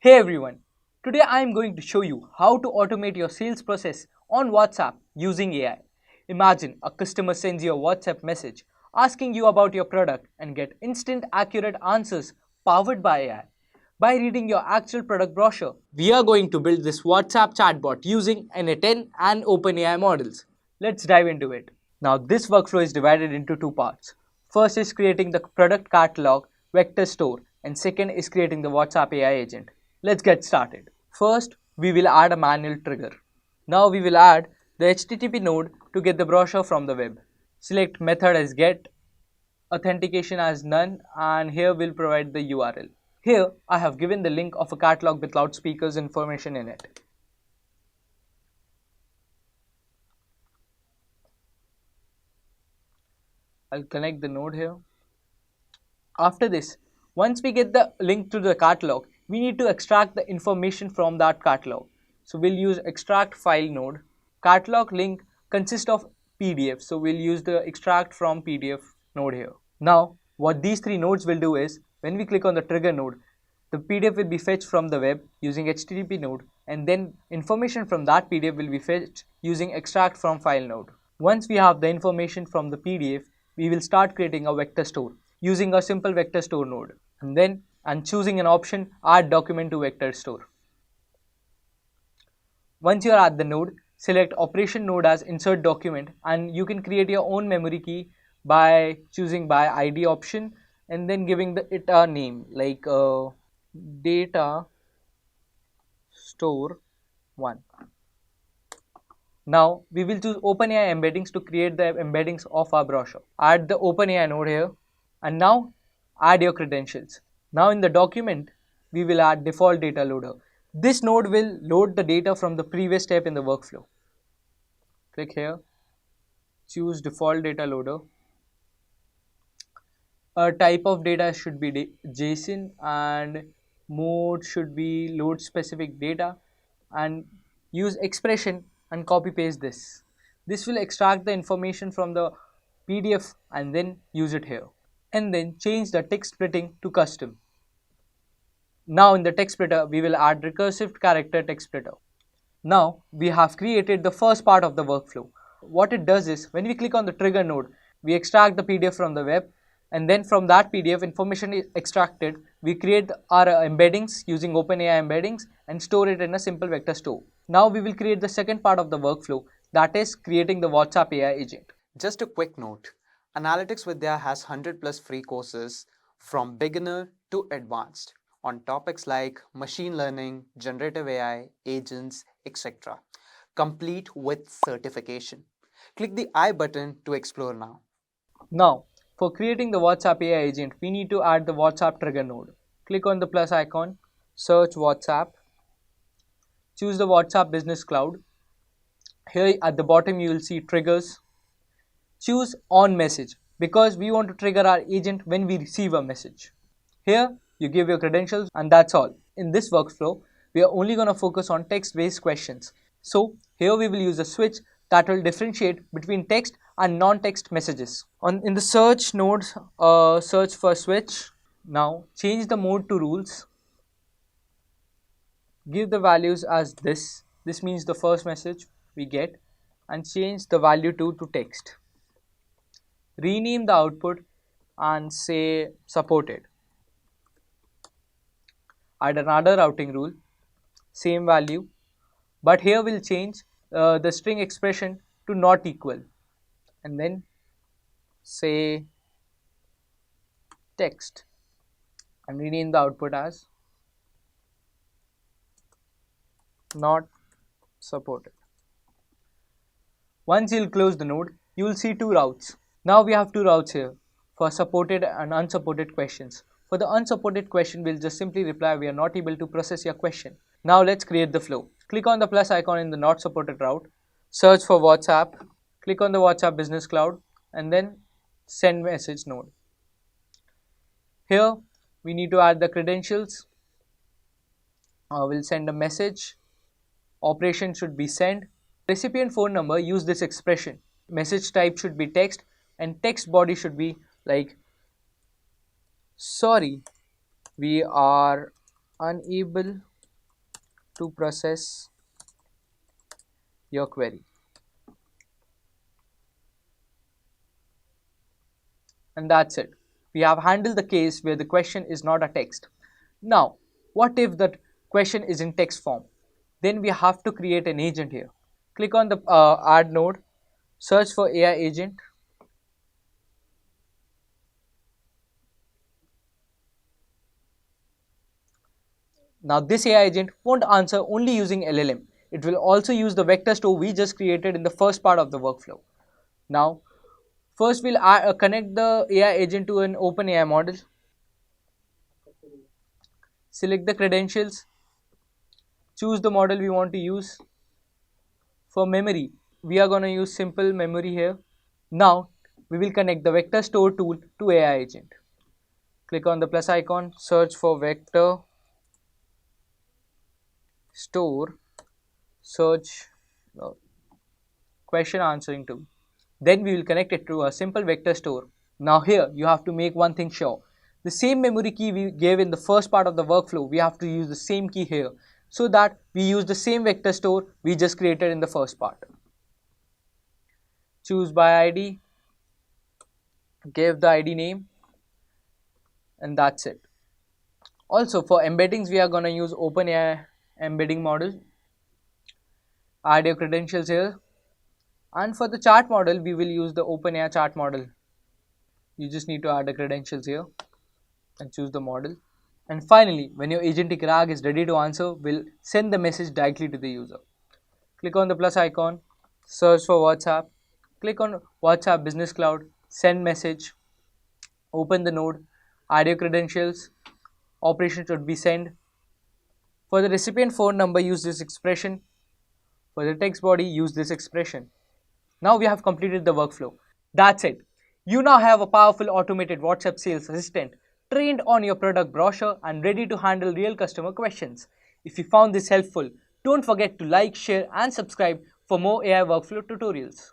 Hey everyone, today I am going to show you how to automate your sales process on WhatsApp using AI. Imagine a customer sends you a WhatsApp message asking you about your product and get instant accurate answers powered by AI. By reading your actual product brochure, we are going to build this WhatsApp chatbot using n8n and OpenAI models. Let's dive into it. Now this workflow is divided into two parts. First is creating the product catalog vector store and second is creating the WhatsApp AI agent. Let's get started. First, we will add a manual trigger. Now we will add the HTTP node to get the brochure from the web. Select method as get, authentication as none, and here we'll provide the URL. Here I have given the link of a catalog with loudspeakers information in it. I'll connect the node here. After this, once we get the link to the catalog, we need to extract the information from that catalog. So we'll use extract file node. Catalog link consists of PDF, so we'll use the extract from PDF node here. Now, what these three nodes will do is, when we click on the trigger node, the PDF will be fetched from the web using HTTP node, and then information from that PDF will be fetched using extract from file node. Once we have the information from the PDF, we will start creating a vector store using a simple vector store node, and then choosing an option add document to vector store. Once you are at the node, select operation node as insert document, and you can create your own memory key by choosing by ID option and then giving it a name like data store 1. Now we will choose OpenAI embeddings to create the embeddings of our brochure. Add the OpenAI node here and now add your credentials. Now in the document we will add default data loader. This node will load the data from the previous step in the workflow. Click here, choose default data loader. A type of data should be JSON and mode should be load specific data, and use expression and copy paste this. This will extract the information from the PDF and then use it here. And then change the text splitting to custom. Now in the text splitter, we will add recursive character text splitter. Now we have created the first part of the workflow. What it does is, when we click on the trigger node, we extract the PDF from the web, and then from that PDF information is extracted. We create our embeddings using OpenAI embeddings and store it in a simple vector store. Now we will create the second part of the workflow, that is creating the WhatsApp AI agent. Just a quick note, Analytics Vidhya has 100+ free courses from beginner to advanced on topics like machine learning, generative AI, agents, etc. Complete with certification. Click the I button to explore now. Now, for creating the WhatsApp AI agent, we need to add the WhatsApp trigger node. Click on the plus icon, search WhatsApp, choose the WhatsApp Business Cloud. Here at the bottom you will see triggers. Choose on message because we want to trigger our agent when we receive a message. Here you give your credentials and that's all. In this workflow, we are only going to focus on text-based questions. So here we will use a switch that will differentiate between text and non-text messages. In the search nodes, search for switch. Now change the mode to rules. Give the values as this. This means the first message we get, and change the value to text. Rename the output and say supported. Add another routing rule, same value, but here we'll change the string expression to not equal, and then say text and rename the output as not supported. Once you'll close the node, you will see two routes. Now we have two routes here for supported and unsupported questions. For the unsupported question, we'll just simply reply we are not able to process your question. Now let's create the flow. Click on the plus icon in the not supported route, search for WhatsApp, click on the WhatsApp Business Cloud, and then send message node. Here we need to add the credentials. We'll send a message. Operation should be send. Recipient phone number, use this expression. Message type should be text and text body should be like, sorry, we are unable to process your query. And that's it. We have handled the case where the question is not a text. Now, what if the question is in text form? Then we have to create an agent here. Click on the add node, search for AI agent. Now this AI agent won't answer only using LLM. It will also use the vector store we just created in the first part of the workflow. Now, first we'll connect the AI agent to an OpenAI model. Select the credentials. Choose the model we want to use. For memory, we are going to use simple memory here. Now, we will connect the vector store tool to AI agent. Click on the plus icon, search for vector store, search question answering tool. Then we will connect it to a simple vector store. Now here you have to make one thing sure. The same memory key we gave in the first part of the workflow, we have to use the same key here so that we use the same vector store we just created in the first part. Choose by ID, give the ID name, and that's it. Also for embeddings, we are going to use OpenAI embedding model. Add your credentials here. And for the chart model, we will use the OpenAI chart model. You just need to add the credentials here and choose the model. And finally, when your agentic RAG is ready to answer, we'll send the message directly to the user. Click on the plus icon, search for WhatsApp, click on WhatsApp Business Cloud, send message, open the node, add your credentials, operation should be send. For the recipient phone number, use this expression. For the text body, use this expression. Now we have completed the workflow. That's it. You now have a powerful automated WhatsApp sales assistant trained on your product brochure and ready to handle real customer questions. If you found this helpful, don't forget to like, share and subscribe for more AI workflow tutorials.